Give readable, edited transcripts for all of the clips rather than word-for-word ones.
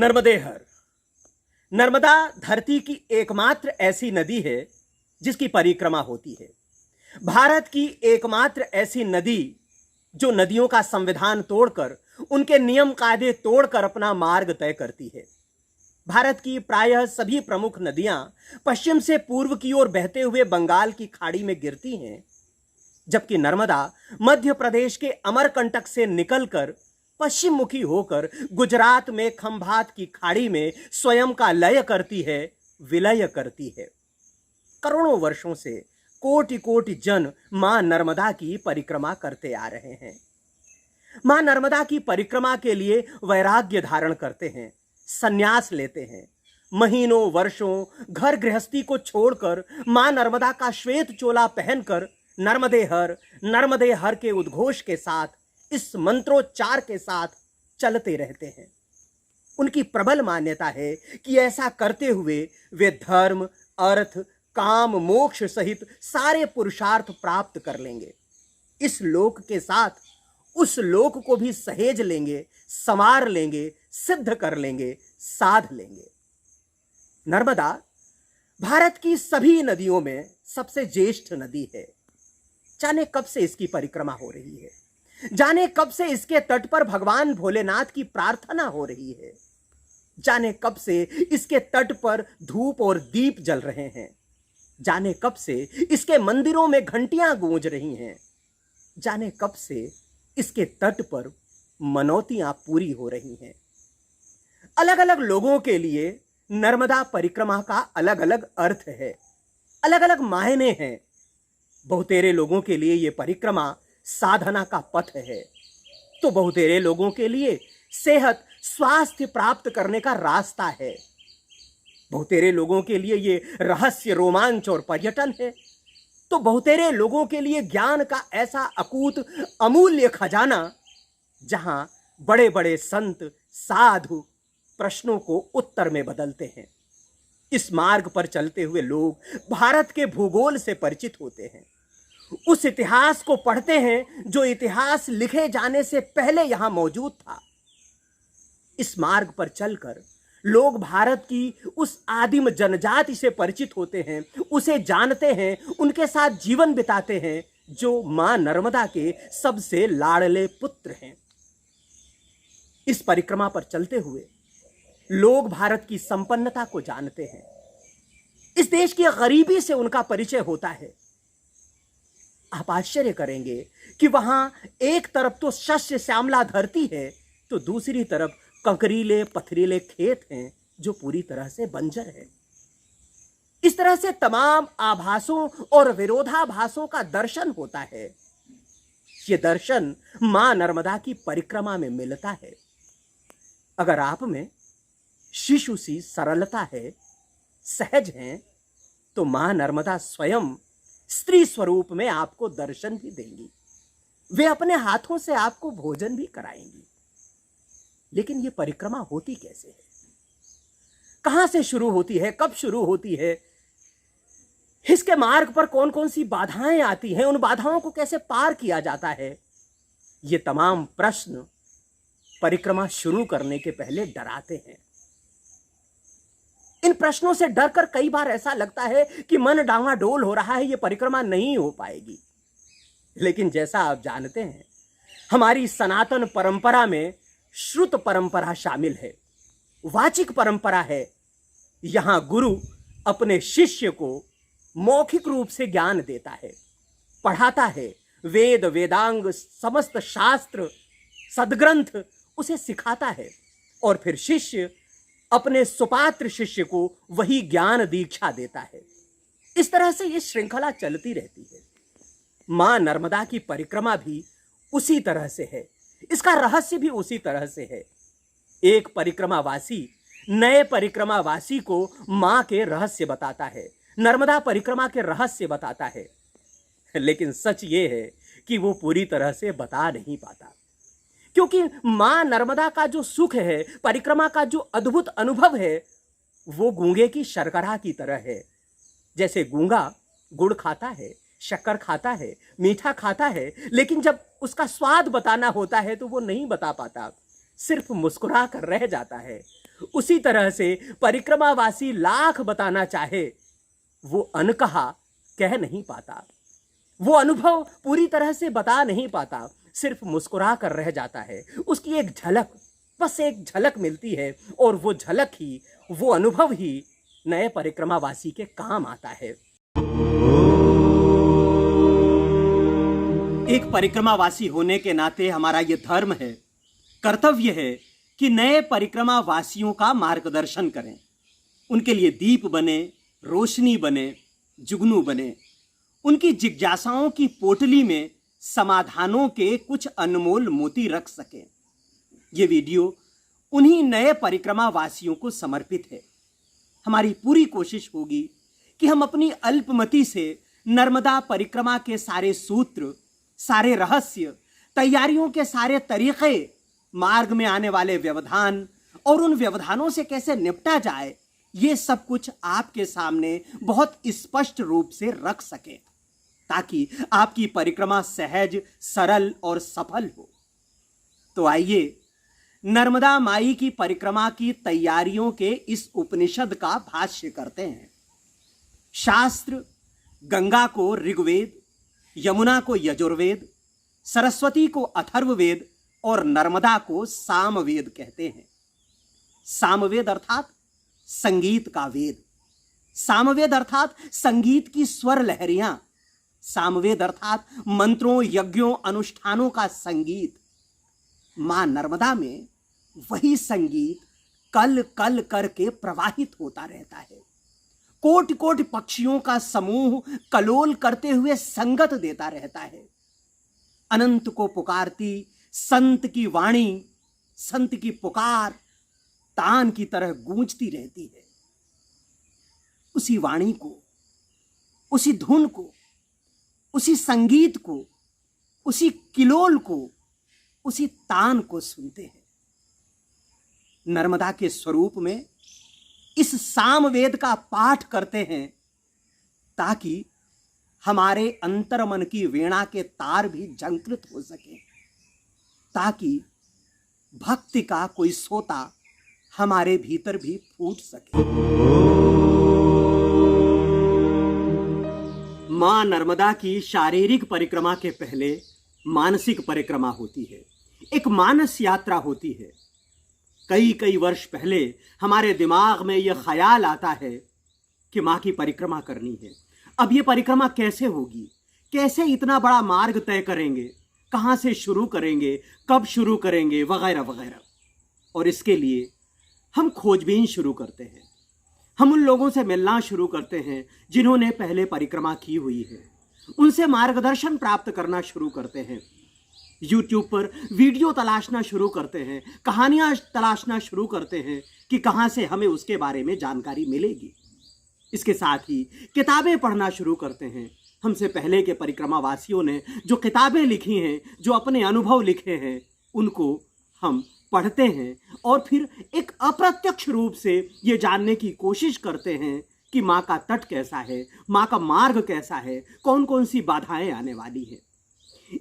नर्मदे हर। नर्मदा धरती की एकमात्र ऐसी नदी है जिसकी परिक्रमा होती है। भारत की एकमात्र ऐसी नदी जो नदियों का संविधान तोड़कर, उनके नियम कायदे तोड़कर अपना मार्ग तय करती है। भारत की प्रायः सभी प्रमुख नदियां पश्चिम से पूर्व की ओर बहते हुए बंगाल की खाड़ी में गिरती हैं, जबकि नर्मदा मध्य प्रदेश के अमरकंटक से निकलकर पश्चिम मुखी होकर गुजरात में खंभात की खाड़ी में स्वयं का लय करती है, विलय करती है। करोड़ों वर्षों से कोटि कोटि जन मां नर्मदा की परिक्रमा करते आ रहे हैं। मां नर्मदा की परिक्रमा के लिए वैराग्य धारण करते हैं, संन्यास लेते हैं। महीनों वर्षों घर गृहस्थी को छोड़कर मां नर्मदा का श्वेत चोला पहनकर नर्मदे हर के उद्घोष के साथ, इस मंत्रोच्चार के साथ चलते रहते हैं। उनकी प्रबल मान्यता है कि ऐसा करते हुए वे धर्म, अर्थ, काम, मोक्ष सहित सारे पुरुषार्थ प्राप्त कर लेंगे। इस लोक के साथ उस लोक को भी सहेज लेंगे, संवार लेंगे, सिद्ध कर लेंगे, साध लेंगे। नर्मदा भारत की सभी नदियों में सबसे ज्येष्ठ नदी है। जाने कब से इसकी परिक्रमा हो रही है, जाने कब से इसके तट पर भगवान भोलेनाथ की प्रार्थना हो रही है, जाने कब से इसके तट पर धूप और दीप जल रहे हैं, जाने कब से इसके मंदिरों में घंटियां गूंज रही हैं, जाने कब से इसके तट पर मनौतियां पूरी हो रही हैं। अलग अलग लोगों के लिए नर्मदा परिक्रमा का अलग अलग अर्थ है, अलग अलग मायने हैं। बहुतेरे लोगों के लिए यह परिक्रमा साधना का पथ है, तो बहुतेरे लोगों के लिए सेहत, स्वास्थ्य प्राप्त करने का रास्ता है। बहुतेरे लोगों के लिए यह रहस्य, रोमांच और पर्यटन है, तो बहुतेरे लोगों के लिए ज्ञान का ऐसा अकूत अमूल्य खजाना जहां बड़े बड़े संत, साधु प्रश्नों को उत्तर में बदलते हैं। इस मार्ग पर चलते हुए लोग भारत के भूगोल से परिचित होते हैं, उस इतिहास को पढ़ते हैं जो इतिहास लिखे जाने से पहले यहां मौजूद था। इस मार्ग पर चलकर लोग भारत की उस आदिम जनजाति से परिचित होते हैं, उसे जानते हैं, उनके साथ जीवन बिताते हैं, जो मां नर्मदा के सबसे लाडले पुत्र हैं। इस परिक्रमा पर चलते हुए लोग भारत की संपन्नता को जानते हैं, इस देश की गरीबी से उनका परिचय होता है। आप आश्चर्य करेंगे कि वहां एक तरफ तो शस्य श्यामला धरती है, तो दूसरी तरफ कंकरीले पथरीले खेत हैं जो पूरी तरह से बंजर है। इस तरह से तमाम आभासों और विरोधाभासों का दर्शन होता है। यह दर्शन मां नर्मदा की परिक्रमा में मिलता है। अगर आप में शिशु सी सरलता है, सहज हैं, तो मां नर्मदा स्वयं स्त्री स्वरूप में आपको दर्शन भी देंगी। वे अपने हाथों से आपको भोजन भी कराएंगी। लेकिन यह परिक्रमा होती कैसे है, कहां से शुरू होती है, कब शुरू होती है, इसके मार्ग पर कौन कौन सी बाधाएं आती हैं, उन बाधाओं को कैसे पार किया जाता है, ये तमाम प्रश्न परिक्रमा शुरू करने के पहले डराते हैं। इन प्रश्नों से डरकर कई बार ऐसा लगता है कि मन डावाडोल हो रहा है, यह परिक्रमा नहीं हो पाएगी। लेकिन जैसा आप जानते हैं, हमारी सनातन परंपरा में श्रुत परंपरा शामिल है, वाचिक परंपरा है। यहां गुरु अपने शिष्य को मौखिक रूप से ज्ञान देता है, पढ़ाता है, वेद वेदांग समस्त शास्त्र सदग्रंथ उसे सिखाता है, और फिर शिष्य अपने सुपात्र शिष्य को वही ज्ञान दीक्षा देता है। इस तरह से यह श्रृंखला चलती रहती है। मां नर्मदा की परिक्रमा भी उसी तरह से है, इसका रहस्य भी उसी तरह से है। एक परिक्रमावासी नए परिक्रमावासी को मां के रहस्य बताता है, नर्मदा परिक्रमा के रहस्य बताता है। लेकिन सच ये है कि वो पूरी तरह से बता नहीं पाता, क्योंकि मां नर्मदा का जो सुख है, परिक्रमा का जो अद्भुत अनुभव है, वो गूंगे की शर्करा की तरह है। जैसे गूंगा गुड़ खाता है, शक्कर खाता है, मीठा खाता है, लेकिन जब उसका स्वाद बताना होता है तो वो नहीं बता पाता, सिर्फ मुस्कुरा कर रह जाता है। उसी तरह से परिक्रमावासी लाख बताना चाहे, वो अनकहा कह नहीं पाता, वो अनुभव पूरी तरह से बता नहीं पाता, सिर्फ मुस्कुरा कर रह जाता है। उसकी एक झलक, बस एक झलक मिलती है, और वो झलक ही, वो अनुभव ही नए परिक्रमावासी के काम आता है। एक परिक्रमावासी होने के नाते हमारा यह धर्म है, कर्तव्य है कि नए परिक्रमावासियों का मार्गदर्शन करें, उनके लिए दीप बने, रोशनी बने, जुगनू बने, उनकी जिज्ञासाओं की पोटली में समाधानों के कुछ अनमोल मोती रख सकें। ये वीडियो उन्हीं नए परिक्रमावासियों को समर्पित है। हमारी पूरी कोशिश होगी कि हम अपनी अल्पमति से नर्मदा परिक्रमा के सारे सूत्र, सारे रहस्य, तैयारियों के सारे तरीके, मार्ग में आने वाले व्यवधान और उन व्यवधानों से कैसे निपटा जाए, ये सब कुछ आपके सामने बहुत स्पष्ट रूप से रख सके, ताकि आपकी परिक्रमा सहज, सरल और सफल हो। तो आइए नर्मदा माई की परिक्रमा की तैयारियों के इस उपनिषद का भाष्य करते हैं। शास्त्र गंगा को ऋग्वेद, यमुना को यजुर्वेद, सरस्वती को अथर्ववेद और नर्मदा को सामवेद कहते हैं। सामवेद अर्थात संगीत का वेद, सामवेद अर्थात संगीत की स्वर लहरियां, सामवेद अर्थात मंत्रों, यज्ञों, अनुष्ठानों का संगीत। मां नर्मदा में वही संगीत कल कल करके प्रवाहित होता रहता है। कोटि कोटि पक्षियों का समूह कलोल करते हुए संगत देता रहता है। अनंत को पुकारती संत की वाणी, संत की पुकार तान की तरह गूंजती रहती है। उसी वाणी को, उसी धुन को, उसी संगीत को, उसी किलोल को, उसी तान को सुनते हैं। नर्मदा के स्वरूप में इस सामवेद का पाठ करते हैं, ताकि हमारे अंतर्मन की वीणा के तार भी झंकृत हो सके, ताकि भक्ति का कोई सोता हमारे भीतर भी फूट सके। मां नर्मदा की शारीरिक परिक्रमा के पहले मानसिक परिक्रमा होती है, एक मानस यात्रा होती है। कई कई वर्ष पहले हमारे दिमाग में यह ख्याल आता है कि मां की परिक्रमा करनी है। अब यह परिक्रमा कैसे होगी, कैसे इतना बड़ा मार्ग तय करेंगे, कहां से शुरू करेंगे, कब शुरू करेंगे, वगैरह वगैरह। और इसके लिए हम खोजबीन शुरू करते हैं। हम उन लोगों से मिलना शुरू करते हैं जिन्होंने पहले परिक्रमा की हुई है, उनसे मार्गदर्शन प्राप्त करना शुरू करते हैं। YouTube पर वीडियो तलाशना शुरू करते हैं, कहानियां तलाशना शुरू करते हैं कि कहां से हमें उसके बारे में जानकारी मिलेगी। इसके साथ ही किताबें पढ़ना शुरू करते हैं। हमसे पहले के परिक्रमावासियों ने जो किताबें लिखी हैं, जो अपने अनुभव लिखे हैं, उनको हम पढ़ते हैं और फिर एक अप्रत्यक्ष रूप से ये जानने की कोशिश करते हैं कि माँ का तट कैसा है, माँ का मार्ग कैसा है, कौन कौन सी बाधाएं आने वाली है।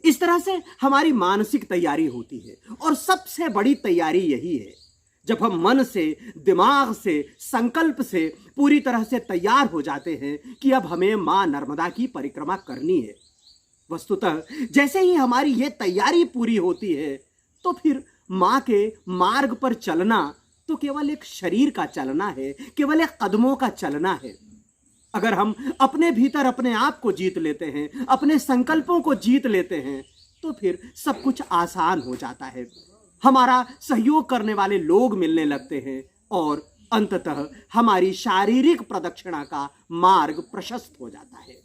इस तरह से हमारी मानसिक तैयारी होती है। और सबसे बड़ी तैयारी यही है, जब हम मन से, दिमाग से, संकल्प से पूरी तरह से तैयार हो जाते हैं कि अब हमें मां नर्मदा की परिक्रमा करनी है। वस्तुतः जैसे ही हमारी ये तैयारी पूरी होती है, तो फिर मां के मार्ग पर चलना तो केवल एक शरीर का चलना है, केवल एक कदमों का चलना है। अगर हम अपने भीतर अपने आप को जीत लेते हैं, अपने संकल्पों को जीत लेते हैं, तो फिर सब कुछ आसान हो जाता है। हमारा सहयोग करने वाले लोग मिलने लगते हैं और अंततः हमारी शारीरिक प्रदक्षिणा का मार्ग प्रशस्त हो जाता है।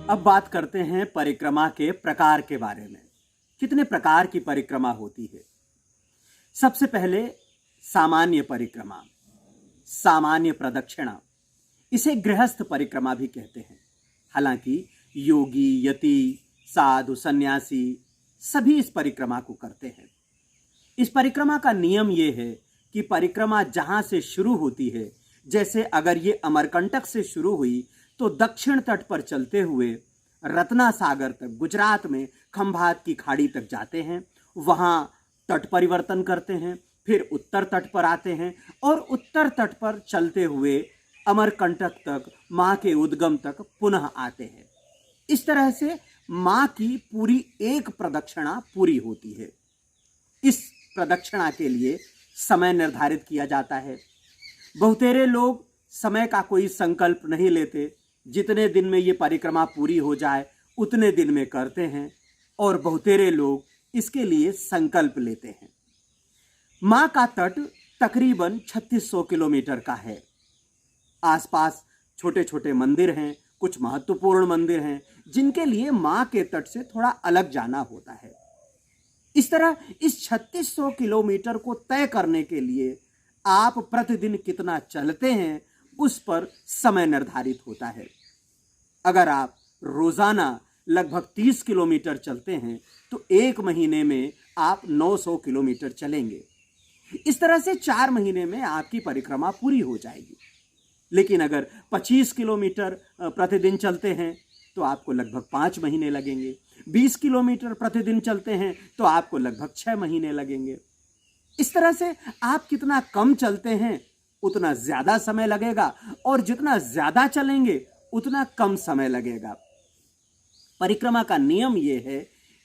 अब बात करते हैं परिक्रमा के प्रकार के बारे में। कितने प्रकार की परिक्रमा होती है? सबसे पहले सामान्य परिक्रमा, सामान्य प्रदक्षिणा, इसे गृहस्थ परिक्रमा भी कहते हैं। हालांकि योगी, यति, साधु, सन्यासी सभी इस परिक्रमा को करते हैं। इस परिक्रमा का नियम यह है कि परिक्रमा जहां से शुरू होती है, जैसे अगर ये अमरकंटक से शुरू हुई तो दक्षिण तट पर चलते हुए रत्ना सागर तक, गुजरात में खंभात की खाड़ी तक जाते हैं वहां तट परिवर्तन करते हैं, फिर उत्तर तट पर आते हैं और उत्तर तट पर चलते हुए अमरकंटक तक, मां के उद्गम तक पुनः आते हैं। इस तरह से मां की पूरी एक प्रदक्षिणा पूरी होती है। इस प्रदक्षिणा के लिए समय निर्धारित किया जाता है। बहुतेरे लोग समय का कोई संकल्प नहीं लेते, जितने दिन में ये परिक्रमा पूरी हो जाए उतने दिन में करते हैं, और बहुतेरे लोग इसके लिए संकल्प लेते हैं। मां का तट तकरीबन 3600 किलोमीटर का है। आसपास छोटे छोटे मंदिर हैं, कुछ महत्वपूर्ण मंदिर हैं जिनके लिए मां के तट से थोड़ा अलग जाना होता है। इस तरह इस 3600 किलोमीटर को तय करने के लिए आप प्रतिदिन कितना चलते हैं उस पर समय निर्धारित होता है। अगर आप रोजाना लगभग 30 किलोमीटर चलते हैं तो एक महीने में आप 900 किलोमीटर चलेंगे। इस तरह से 4 महीने में आपकी परिक्रमा पूरी हो जाएगी। लेकिन अगर 25 किलोमीटर प्रतिदिन चलते हैं तो आपको लगभग 5 महीने लगेंगे। 20 किलोमीटर प्रतिदिन चलते हैं तो आपको लगभग 6 महीने लगेंगे। इस तरह से आप कितना कम चलते हैं उतना ज्यादा समय लगेगा, और जितना ज्यादा चलेंगे उतना कम समय लगेगा। परिक्रमा का नियम यह है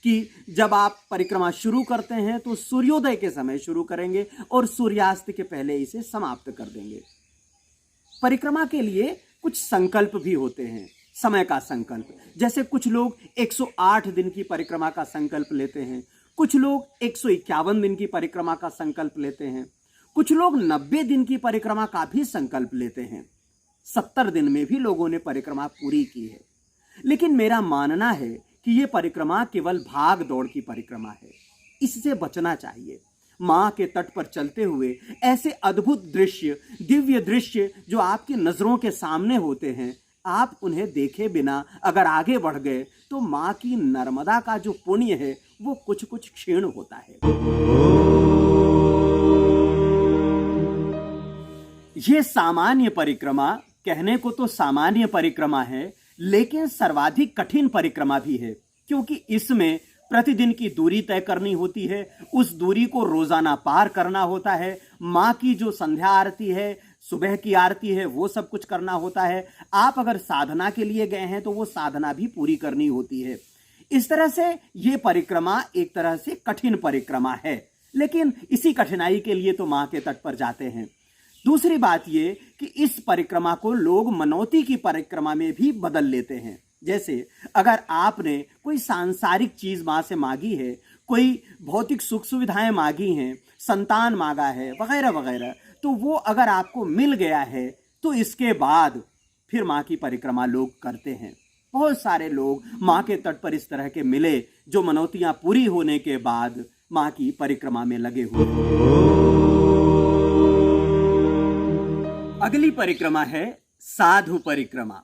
कि जब आप परिक्रमा शुरू करते हैं तो सूर्योदय के समय शुरू करेंगे और सूर्यास्त के पहले इसे समाप्त कर देंगे। परिक्रमा के लिए कुछ संकल्प भी होते हैं, समय का संकल्प। जैसे कुछ लोग 108 दिन की परिक्रमा का संकल्प लेते हैं, कुछ लोग 151 दिन की परिक्रमा का संकल्प लेते हैं, कुछ लोग 90 दिन की परिक्रमा का भी संकल्प लेते हैं। 70 दिन में भी लोगों ने परिक्रमा पूरी की है। लेकिन मेरा मानना है कि यह परिक्रमा केवल भाग दौड़ की परिक्रमा है, इससे बचना चाहिए। मां के तट पर चलते हुए ऐसे अद्भुत दृश्य, दिव्य दृश्य जो आपकी नजरों के सामने होते हैं, आप उन्हें देखे बिना अगर आगे बढ़ गए तो मां की नर्मदा का जो पुण्य है वो कुछ कुछ क्षीण होता है। ये सामान्य परिक्रमा, कहने को तो सामान्य परिक्रमा है, लेकिन सर्वाधिक कठिन परिक्रमा भी है, क्योंकि इसमें प्रतिदिन की दूरी तय करनी होती है, उस दूरी को रोजाना पार करना होता है। मां की जो संध्या आरती है, सुबह की आरती है, वो सब कुछ करना होता है। आप अगर साधना के लिए गए हैं तो वो साधना भी पूरी करनी होती है। इस तरह से ये परिक्रमा एक तरह से कठिन परिक्रमा है, लेकिन इसी कठिनाई के लिए तो मां के तट पर जाते हैं। दूसरी बात ये कि इस परिक्रमा को लोग मनौती की परिक्रमा में भी बदल लेते हैं। जैसे अगर आपने कोई सांसारिक चीज मां से मांगी है, कोई भौतिक सुख सुविधाएं मांगी हैं, संतान मांगा है, वगैरह वगैरह, तो वो अगर आपको मिल गया है तो इसके बाद फिर मां की परिक्रमा लोग करते हैं। बहुत सारे लोग मां के तट पर इस तरह के मिले जो मनौतियां पूरी होने के बाद मां की परिक्रमा में लगे हुए हैं। अगली परिक्रमा है साधु परिक्रमा।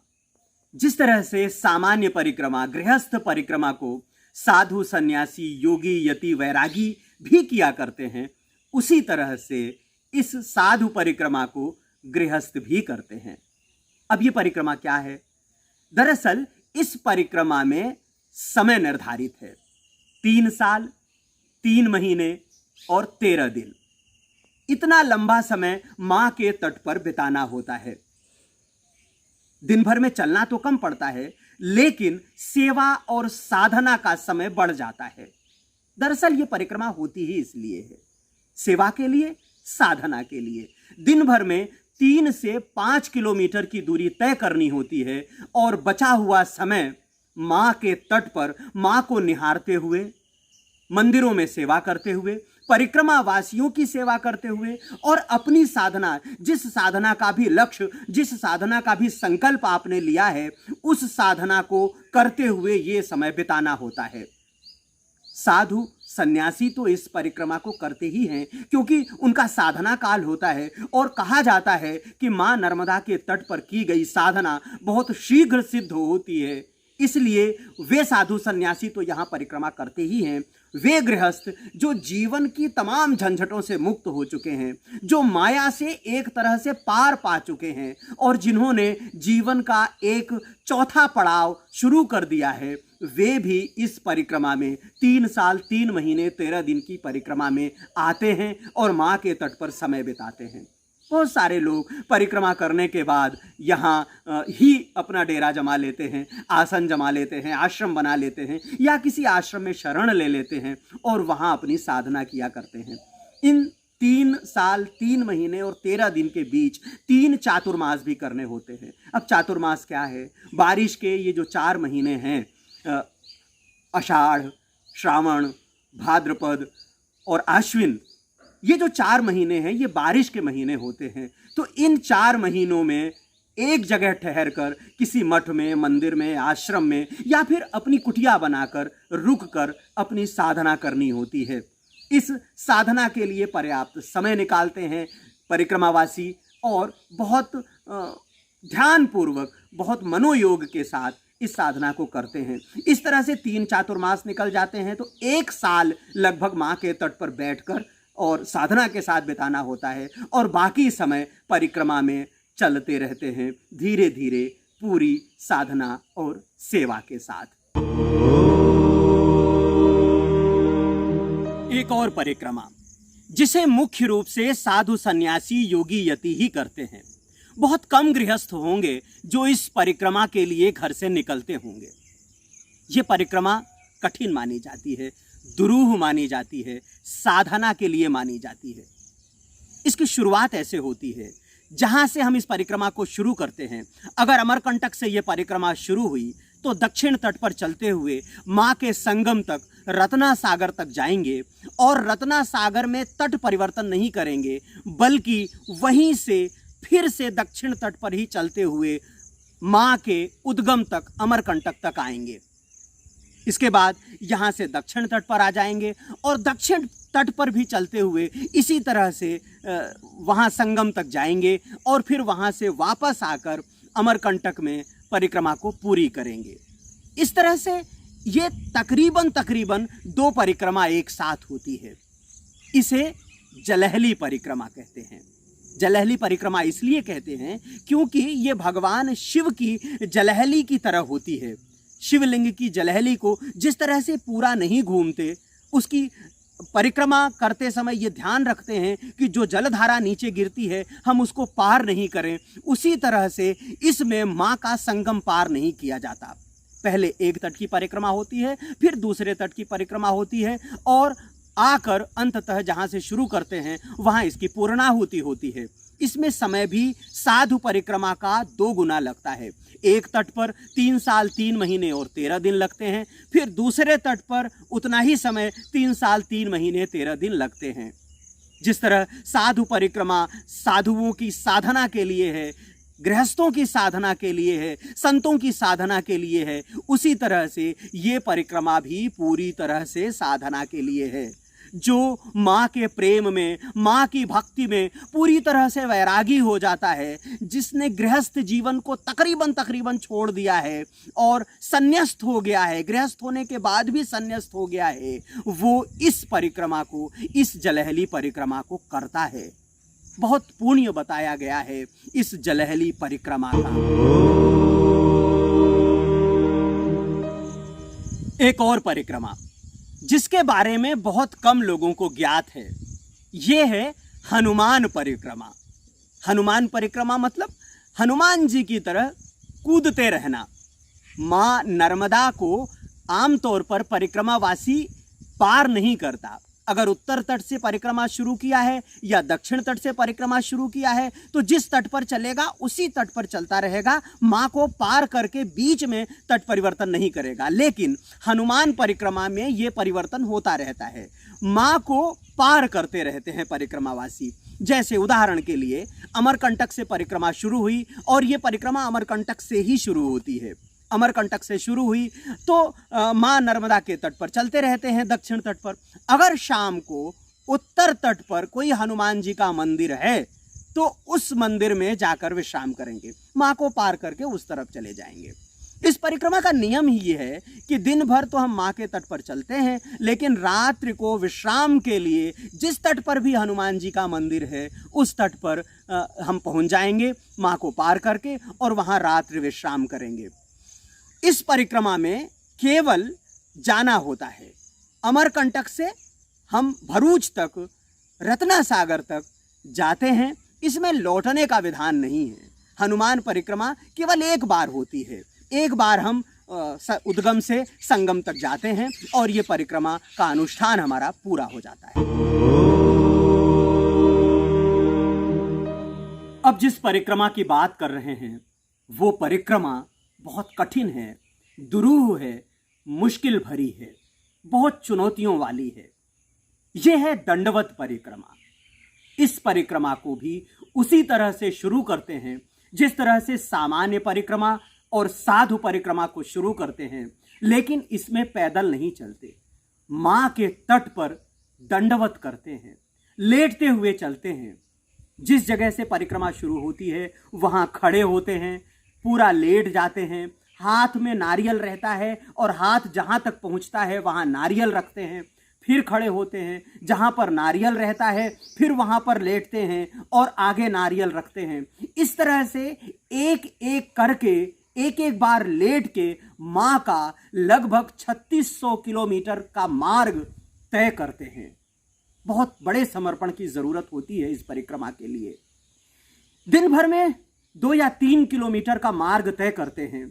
जिस तरह से सामान्य परिक्रमा, गृहस्थ परिक्रमा को साधु, सन्यासी, योगी, यति, वैरागी भी किया करते हैं, उसी तरह से इस साधु परिक्रमा को गृहस्थ भी करते हैं। अब ये परिक्रमा क्या है? दरअसल इस परिक्रमा में समय निर्धारित है। 3 साल, 3 महीने और 13 दिन, इतना लंबा समय मां के तट पर बिताना होता है। दिन भर में चलना तो कम पड़ता है, लेकिन सेवा और साधना का समय बढ़ जाता है। दरअसल यह परिक्रमा होती ही इसलिए है, सेवा के लिए, साधना के लिए। दिन भर में 3 से 5 किलोमीटर की दूरी तय करनी होती है, और बचा हुआ समय मां के तट पर मां को निहारते हुए, मंदिरों में सेवा करते हुए, परिक्रमा वासियों की सेवा करते हुए, और अपनी साधना, जिस साधना का भी लक्ष्य, जिस साधना का भी संकल्प आपने लिया है, उस साधना को करते हुए ये समय बिताना होता है। साधु, सन्यासी तो इस परिक्रमा को करते ही हैं, क्योंकि उनका साधना काल होता है, और कहा जाता है कि मां नर्मदा के तट पर की गई साधना बहुत शीघ्र सिद्ध होती है। इसलिए वे साधु सन्यासी तो यहां परिक्रमा करते ही हैं। वे गृहस्थ जो जीवन की तमाम झंझटों से मुक्त हो चुके हैं, जो माया से एक तरह से पार पा चुके हैं, और जिन्होंने जीवन का एक चौथा पड़ाव शुरू कर दिया है, वे भी इस परिक्रमा में 3 साल 3 महीने 13 दिन की परिक्रमा में आते हैं और माँ के तट पर समय बिताते हैं। बहुत सारे लोग परिक्रमा करने के बाद यहाँ ही अपना डेरा जमा लेते हैं, आसन जमा लेते हैं, आश्रम बना लेते हैं या किसी आश्रम में शरण ले लेते हैं और वहाँ अपनी साधना किया करते हैं। इन 3 साल 3 महीने और 13 दिन के बीच 3 चातुर्मास भी करने होते हैं। अब चातुर्मास क्या है? बारिश के ये जो 4 महीने हैं, आषाढ़, श्रावण, भाद्रपद और आश्विन, ये जो 4 महीने हैं ये बारिश के महीने होते हैं। तो इन 4 महीनों में एक जगह ठहर कर किसी मठ में, मंदिर में, आश्रम में या फिर अपनी कुटिया बनाकर रुक कर अपनी साधना करनी होती है। इस साधना के लिए पर्याप्त समय निकालते हैं परिक्रमावासी और बहुत ध्यानपूर्वक, बहुत मनोयोग के साथ इस साधना को करते हैं। इस तरह से 3 चातुर्मास निकल जाते हैं तो 1 साल लगभग माँ के तट पर बैठकर और साधना के साथ बिताना होता है और बाकी समय परिक्रमा में चलते रहते हैं, धीरे धीरे पूरी साधना और सेवा के साथ। एक और परिक्रमा जिसे मुख्य रूप से साधु सन्यासी, योगी, यति ही करते हैं। बहुत कम गृहस्थ होंगे जो इस परिक्रमा के लिए घर से निकलते होंगे। ये परिक्रमा कठिन मानी जाती है, दुरूह मानी जाती है, साधना के लिए मानी जाती है। इसकी शुरुआत ऐसे होती है, जहां से हम इस परिक्रमा को शुरू करते हैं। अगर अमरकंटक से यह परिक्रमा शुरू हुई तो दक्षिण तट पर चलते हुए माँ के संगम तक, रत्ना सागर तक जाएंगे और रत्ना सागर में तट परिवर्तन नहीं करेंगे, बल्कि वहीं से फिर से दक्षिण तट पर ही चलते हुए माँ के उद्गम तक, अमरकंटक तक आएंगे। इसके बाद यहाँ से दक्षिण तट पर आ जाएंगे और दक्षिण तट पर भी चलते हुए इसी तरह से वहाँ संगम तक जाएंगे और फिर वहाँ से वापस आकर अमरकंटक में परिक्रमा को पूरी करेंगे। इस तरह से ये तकरीबन 2 परिक्रमा एक साथ होती है। इसे जलहली परिक्रमा कहते हैं। जलहली परिक्रमा इसलिए कहते हैं क्योंकि ये भगवान शिव की जलहली की तरह होती है। शिवलिंग की जलहली को जिस तरह से पूरा नहीं घूमते, उसकी परिक्रमा करते समय ये ध्यान रखते हैं कि जो जलधारा नीचे गिरती है हम उसको पार नहीं करें, उसी तरह से इसमें माँ का संगम पार नहीं किया जाता। पहले एक तट की परिक्रमा होती है, फिर दूसरे तट की परिक्रमा होती है और आकर अंततः जहाँ से शुरू करते हैं वहाँ इसकी पूर्णाहुति होती है। इसमें समय भी साधु परिक्रमा का 2 गुना लगता है। एक तट पर 3 साल 3 महीने और 13 दिन लगते हैं, फिर दूसरे तट पर उतना ही समय 3 साल 3 महीने 13 दिन लगते हैं। जिस तरह साधु परिक्रमा साधुओं की साधना के लिए है, गृहस्थों की साधना के लिए है, संतों की साधना के लिए है, उसी तरह से ये परिक्रमा भी पूरी तरह से साधना के लिए है। जो माँ के प्रेम में, माँ की भक्ति में पूरी तरह से वैरागी हो जाता है, जिसने गृहस्थ जीवन को तकरीबन छोड़ दिया है और संन्यास्त हो गया है, गृहस्थ होने के बाद भी संन्यास्त हो गया है, वो इस परिक्रमा को, इस जलहली परिक्रमा को करता है। बहुत पुण्य बताया गया है इस जलहली परिक्रमा का। एक और परिक्रमा जिसके बारे में बहुत कम लोगों को ज्ञात है, ये है हनुमान परिक्रमा। हनुमान परिक्रमा मतलब हनुमान जी की तरह कूदते रहना। माँ नर्मदा को आमतौर पर परिक्रमावासी पार नहीं करता। अगर उत्तर तट से परिक्रमा शुरू किया है या दक्षिण तट से परिक्रमा शुरू किया है तो जिस तट पर चलेगा उसी तट पर चलता रहेगा, माँ को पार करके बीच में तट परिवर्तन नहीं करेगा। लेकिन हनुमान परिक्रमा में ये परिवर्तन होता रहता है, माँ को पार करते रहते हैं परिक्रमावासी। जैसे उदाहरण के लिए अमरकंटक से परिक्रमा शुरू हुई और ये परिक्रमा अमरकंटक से ही शुरू होती है। अमरकंटक से शुरू हुई तो माँ नर्मदा के तट पर चलते रहते हैं दक्षिण तट पर। अगर शाम को उत्तर तट पर कोई हनुमान जी का मंदिर है तो उस मंदिर में जाकर विश्राम करेंगे, माँ को पार करके उस तरफ चले जाएंगे। इस परिक्रमा का नियम ही ये है कि दिन भर तो हम माँ के तट पर चलते हैं, लेकिन रात्रि को विश्राम के लिए जिस तट पर भी हनुमान जी का मंदिर है उस तट पर हम पहुँच जाएंगे, माँ को पार करके, और वहाँ रात्रि विश्राम करेंगे। इस परिक्रमा में केवल जाना होता है। अमरकंटक से हम भरूच तक, रत्ना सागर तक जाते हैं। इसमें लौटने का विधान नहीं है। हनुमान परिक्रमा केवल एक बार होती है। एक बार हम उद्गम से संगम तक जाते हैं और ये परिक्रमा का अनुष्ठान हमारा पूरा हो जाता है। अब जिस परिक्रमा की बात कर रहे हैं वो परिक्रमा बहुत कठिन है, दुरूह है, मुश्किल भरी है, बहुत चुनौतियों वाली है। यह है दंडवत परिक्रमा। इस परिक्रमा को भी उसी तरह से शुरू करते हैं जिस तरह से सामान्य परिक्रमा और साधु परिक्रमा को शुरू करते हैं, लेकिन इसमें पैदल नहीं चलते। मां के तट पर दंडवत करते हैं, लेटते हुए चलते हैं। जिस जगह से परिक्रमा शुरू होती है वहां खड़े होते हैं, पूरा लेट जाते हैं। हाथ में नारियल रहता है और हाथ जहां तक पहुंचता है वहां नारियल रखते हैं। फिर खड़े होते हैं, जहां पर नारियल रहता है फिर वहां पर लेटते हैं और आगे नारियल रखते हैं। इस तरह से एक एक करके, एक एक बार लेट के मां का लगभग 3600 किलोमीटर का मार्ग तय करते हैं। बहुत बड़े समर्पण की जरूरत होती है इस परिक्रमा के लिए। दिन भर में 2 या 3 किलोमीटर का मार्ग तय करते हैं,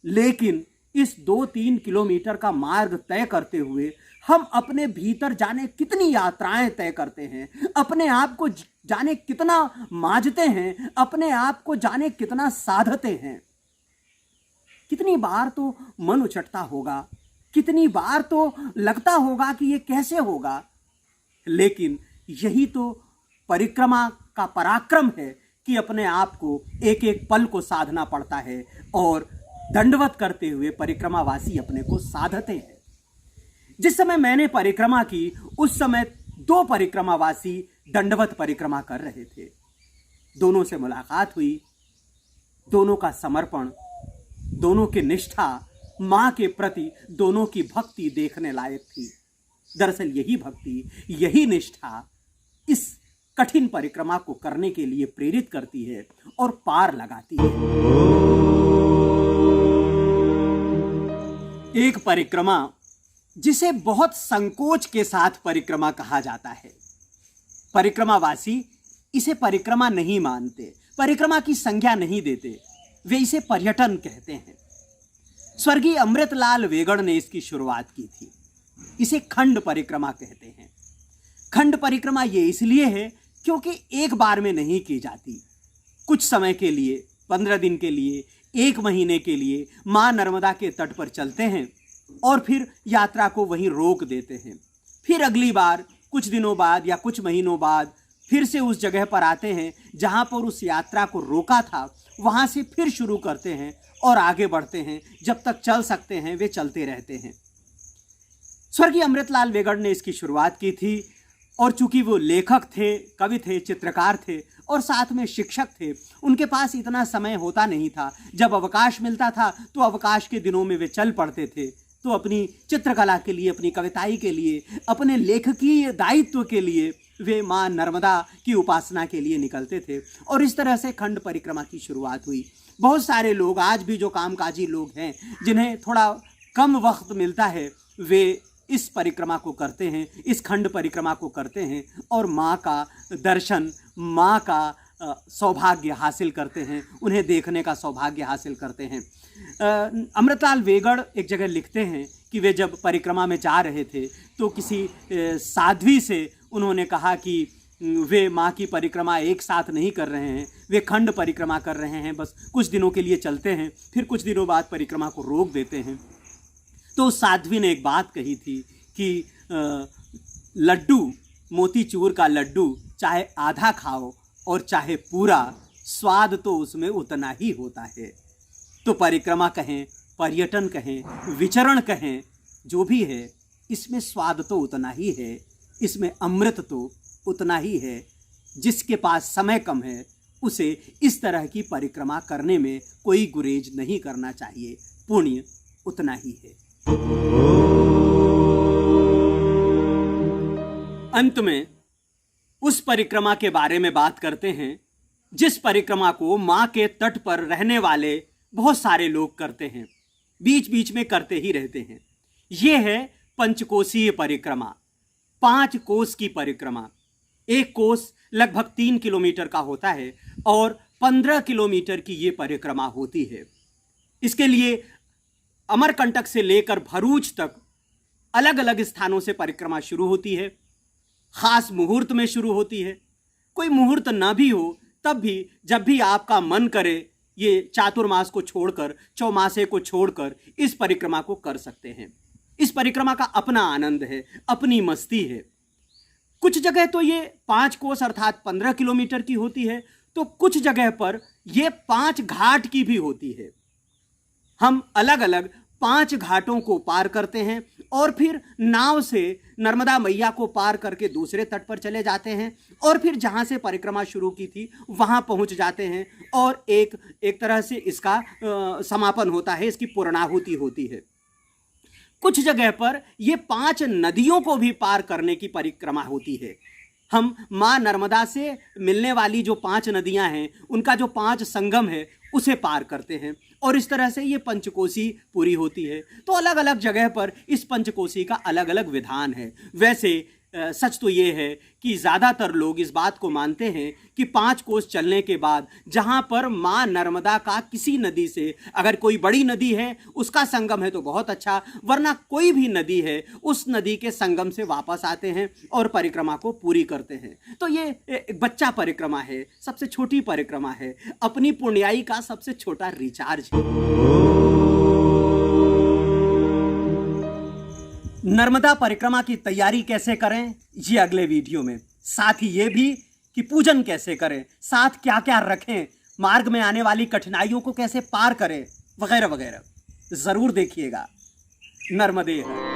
लेकिन इस 2-3 किलोमीटर का मार्ग तय करते हुए हम अपने भीतर जाने कितनी यात्राएं तय करते हैं, अपने आप को जाने कितना मांझते हैं, अपने आप को जाने कितना साधते हैं। कितनी बार तो मन उचटता होगा, कितनी बार तो लगता होगा कि ये कैसे होगा, लेकिन यही तो परिक्रमा का पराक्रम है कि अपने आप को एक एक पल को साधना पड़ता है और दंडवत करते हुए परिक्रमावासी अपने को साधते हैं। जिस समय मैंने परिक्रमा की उस समय 2 परिक्रमावासी दंडवत परिक्रमा कर रहे थे। दोनों से मुलाकात हुई, दोनों का समर्पण, दोनों की निष्ठा, मां के प्रति दोनों की भक्ति देखने लायक थी। दरअसल यही भक्ति, यही निष्ठा इस कठिन परिक्रमा को करने के लिए प्रेरित करती है और पार लगाती है। एक परिक्रमा जिसे बहुत संकोच के साथ परिक्रमा कहा जाता है। परिक्रमावासी इसे परिक्रमा नहीं मानते, परिक्रमा की संज्ञा नहीं देते, वे इसे पर्यटन कहते हैं। स्वर्गीय अमृतलाल वेगड़ ने इसकी शुरुआत की थी। इसे खंड परिक्रमा कहते हैं। खंड परिक्रमा ये इसलिए है क्योंकि एक बार में नहीं की जाती। कुछ समय के लिए, 15 दिन के लिए, 1 महीने के लिए मां नर्मदा के तट पर चलते हैं और फिर यात्रा को वहीं रोक देते हैं। फिर अगली बार कुछ दिनों बाद या कुछ महीनों बाद फिर से उस जगह पर आते हैं जहां पर उस यात्रा को रोका था, वहां से फिर शुरू करते हैं और आगे बढ़ते हैं। जब तक चल सकते हैं वे चलते रहते हैं। स्वर्गीय अमृतलाल वेगड़ ने इसकी शुरुआत की थी और चूंकि वो लेखक थे, कवि थे, चित्रकार थे और साथ में शिक्षक थे, उनके पास इतना समय होता नहीं था। जब अवकाश मिलता था तो अवकाश के दिनों में वे चल पड़ते थे, तो अपनी चित्रकला के लिए, अपनी कविताई के लिए, अपने लेखकीय दायित्व के लिए वे मां नर्मदा की उपासना के लिए निकलते थे। और इस तरह से खंड परिक्रमा की शुरुआत हुई। बहुत सारे लोग आज भी जो कामकाजी लोग हैं, जिन्हें थोड़ा कम वक्त मिलता है, वे इस परिक्रमा को करते हैं, इस खंड परिक्रमा को करते हैं और माँ का दर्शन, माँ का सौभाग्य हासिल करते हैं, उन्हें देखने का सौभाग्य हासिल करते हैं। अमृतलाल वेगड़ एक जगह लिखते हैं कि वे जब परिक्रमा में जा रहे थे तो किसी साध्वी से उन्होंने कहा कि वे माँ की परिक्रमा एक साथ नहीं कर रहे हैं, वे खंड परिक्रमा कर रहे हैं, बस कुछ दिनों के लिए चलते हैं, फिर कुछ दिनों बाद परिक्रमा को रोक देते हैं। तो उस साध्वी ने एक बात कही थी कि लड्डू, मोतीचूर का लड्डू चाहे आधा खाओ और चाहे पूरा, स्वाद तो उसमें उतना ही होता है। तो परिक्रमा कहें, पर्यटन कहें, विचरण कहें, जो भी है, इसमें स्वाद तो उतना ही है, इसमें अमृत तो उतना ही है। जिसके पास समय कम है उसे इस तरह की परिक्रमा करने में कोई गुरेज नहीं करना चाहिए, पुण्य उतना ही है। अंत में उस परिक्रमा के बारे में बात करते हैं जिस परिक्रमा को मां के तट पर रहने वाले बहुत सारे लोग करते हैं। बीच बीच में करते ही रहते हैं। ये है पंचकोशीय परिक्रमा, 5 कोस की परिक्रमा। एक कोस लगभग 3 किलोमीटर का होता है और 15 किलोमीटर की ये परिक्रमा होती है। इसके लिए अमरकंटक से लेकर भरूच तक अलग अलग स्थानों से परिक्रमा शुरू होती है। खास मुहूर्त में शुरू होती है। कोई मुहूर्त ना भी हो तब भी जब भी आपका मन करे ये चातुर्मास को छोड़कर, चौमासे को छोड़कर इस परिक्रमा को कर सकते हैं। इस परिक्रमा का अपना आनंद है, अपनी मस्ती है। कुछ जगह तो ये 5 कोस अर्थात 15 किलोमीटर की होती है, तो कुछ जगह पर ये 5 घाट की भी होती है। हम अलग अलग 5 घाटों को पार करते हैं और फिर नाव से नर्मदा मैया को पार करके दूसरे तट पर चले जाते हैं और फिर जहां से परिक्रमा शुरू की थी वहां पहुंच जाते हैं और एक तरह से इसका समापन होता है, इसकी पूर्णाहुति होती है। कुछ जगह पर ये 5 नदियों को भी पार करने की परिक्रमा होती है। हम माँ नर्मदा से मिलने वाली जो 5 नदियां हैं, उनका जो 5 संगम है, उसे पार करते हैं और इस तरह से ये पंचकोशी पूरी होती है। तो अलग अलग जगह पर इस पंचकोशी का अलग अलग विधान है। वैसे सच तो ये है कि ज़्यादातर लोग इस बात को मानते हैं कि 5 कोस चलने के बाद जहाँ पर माँ नर्मदा का किसी नदी से, अगर कोई बड़ी नदी है उसका संगम है तो बहुत अच्छा, वरना कोई भी नदी है उस नदी के संगम से वापस आते हैं और परिक्रमा को पूरी करते हैं। तो ये एक बच्चा परिक्रमा है, सबसे छोटी परिक्रमा है, अपनी पुण्याई का सबसे छोटा रिचार्ज है। नर्मदा परिक्रमा की तैयारी कैसे करें, ये अगले वीडियो में। साथ ही ये भी कि पूजन कैसे करें, साथ क्या क्या रखें, मार्ग में आने वाली कठिनाइयों को कैसे पार करें, वगैरह वगैरह ज़रूर देखिएगा। नर्मदे हर।